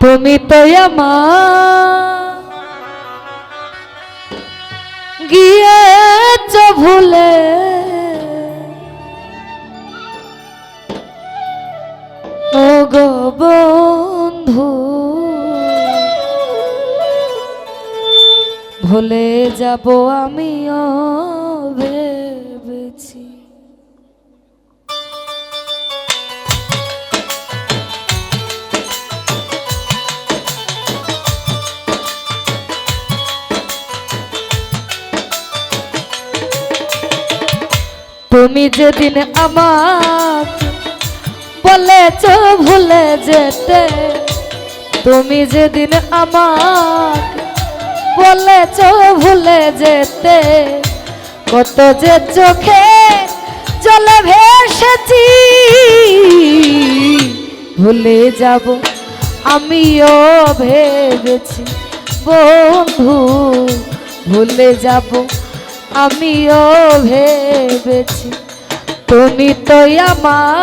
তুমি তো আমার গিয়েছ ভুলে, ও গো বন্ধু ভুলে যাব আমিও ভেবেছি। তুমি যেদিন আমাকে বলেছ ভুলে যেতে, তুমি যেদিন আমাকে বলেছ ভুলে যেতে, কত যে চোখে জলে ভেসেছি, ভুলে যাব আমিও ভেবেছি বন্ধু, ভুলে যাব আমিও ভেবেছি। তুমি তো আমার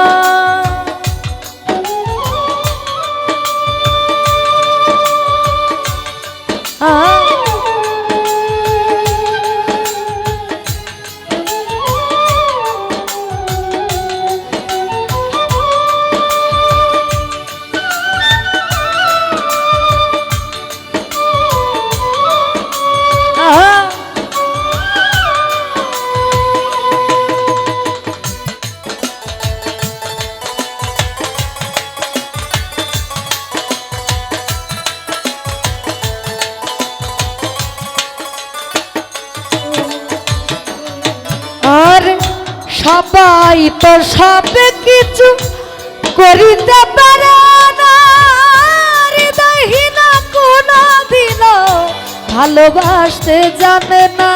সবাই তো সব কিছু করিতে পারে না, হৃদয়হীনা কোনো দিনও ভালোবাসতে জানে না।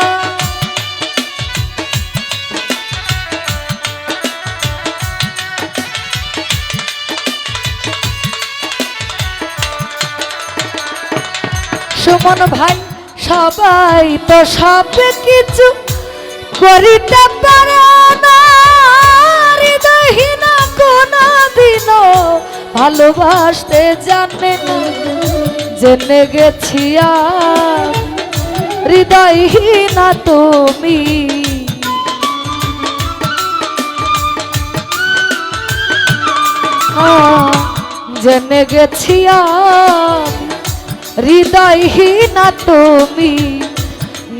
সুমন ভাই সবাই তো সব কিছু করিতে পারে না, হৃদয়হীনা কোনো দিনও ভালোবাসতে জানে না। জেনে গেছি হৃদয়হীনা তুমি, জেনে গেছি হৃদয়হীনা তুমি,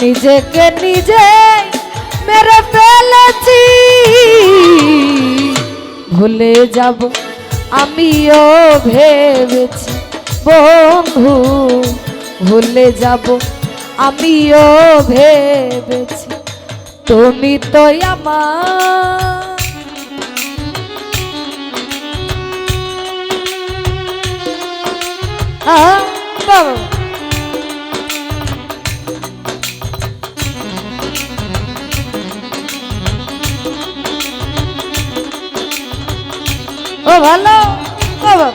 নিজেকে নিজে মেরে ফেলেছি, ভুলে যাব আমিও ভেবেছি বন্ধু, ভুলে যাব আমিও ভেবেছি। তুমি তো আমার বাবা ও ভালো বাবা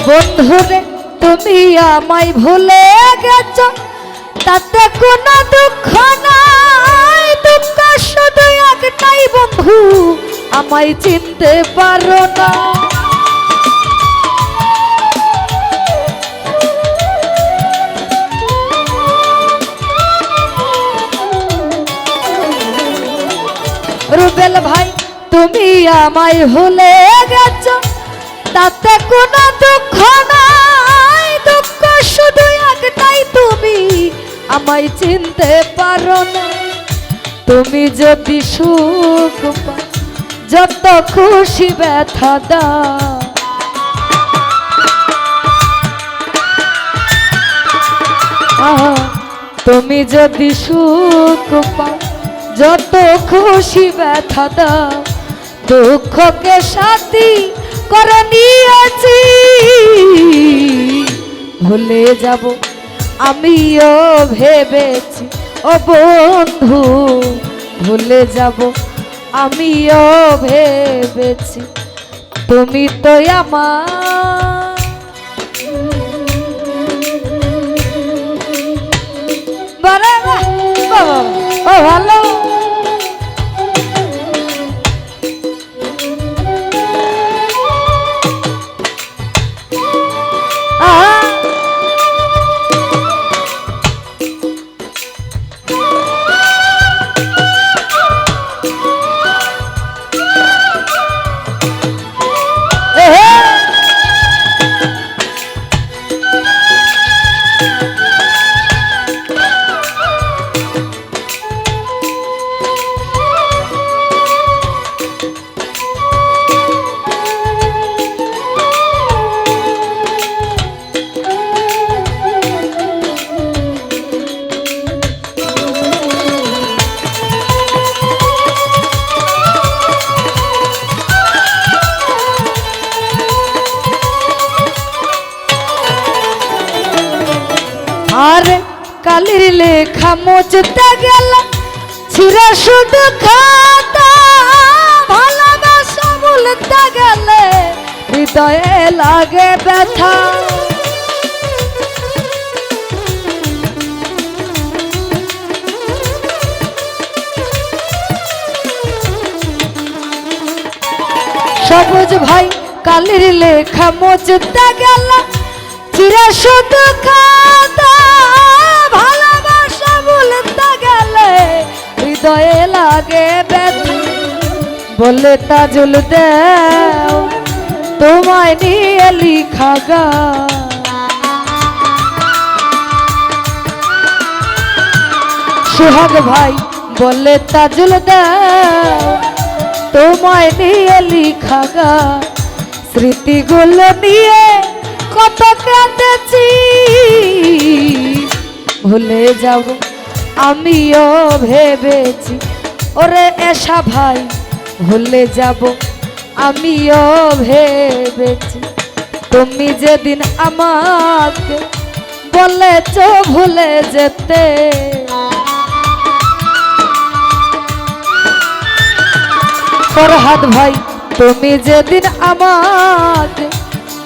বন্ধুরে তুমি আমায় ভুলে গেছ, তাতে কোনো দুঃখ নাই, দুঃখ শুধু একটাই বন্ধু আমায় চিনতে পারো না। রুবেল ভাই তুমি আমায় ভুলে গেছ, তাতে কোনো দুঃখ নাই, দুঃখ শুধু একটাই তুমি আমায় চিনতে পারো না। তুমি যদি সুখ পাও যত খুশি ব্যথা দাও, তুমি যদি সুখ পাও যত খুশি ব্যথা দাও দুঃখকে সাথী করে নিয়েছি। ভুলে যাব আমিও ভেবেছি ও বন্ধু, ভুলে যাব আমিও ভেবেছি তুমি তো আমার বাবা ও ভালো। আর কালির লেখা মুছতে গেল ছিঁড়ে শুধু খাতা, ভালোবাসা ভুলতে গেলে হৃদয়ে লাগে ব্যথা। সবুজ ভাই কালির লেখা মুছতে গেল ছিঁড়ে শুধু খাতা, ভালোবাসা ভুলতে গেলে হৃদয়ে লাগে ব্যথা। বলে তাজুল দেও তোমায় নিয়ে লিখা গান, সোহাগ ভাই বলে তাজুল দেও তোমায় নিয়ে লিখা গান। স্মৃতিগুলো নিয়ে কত কাঁদেছি, ভুলে যাব আমিও ভেবেছি ওরে এসা ভাই, ভুলে যাব আমিও ভেবেছি তুমি যেদিন আমাকে বলেছ ভুলে যেতে। ফরহাদ ভাই তুমি যেদিন আমাকে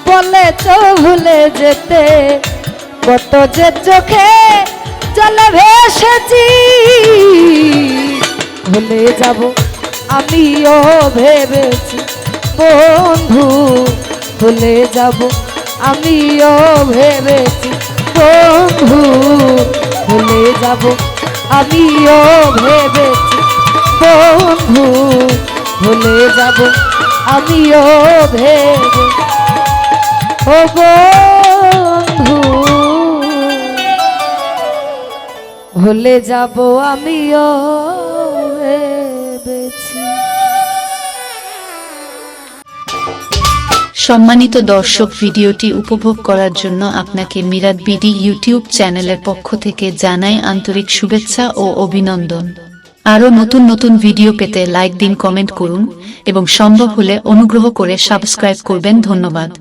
বলেছ ভুলে যেতে, কত যে চোখে জলে ভেসেছি, ভুলে যাব আমিও ভেবেছি বন্ধু, ভুলে যাব আমিও ভেবেছি বন্ধু, ভুলে যাব আমিও ভেবেছি বন্ধু, ভুলে যাব আমিও ভেবে ও বন্ধু, ভুলে যাব আমিও ভেবেছি। সম্মানিত দর্শক, ভিডিওটি উপভোগ করার জন্য আপনাকে মিরাত বিডি ইউটিউব চ্যানেলের পক্ষ থেকে জানাই আন্তরিক শুভেচ্ছা ও অভিনন্দন। আরও নতুন নতুন ভিডিও পেতে লাইক দিন, কমেন্ট করুন এবং সম্ভব হলে অনুগ্রহ করে সাবস্ক্রাইব করবেন। ধন্যবাদ।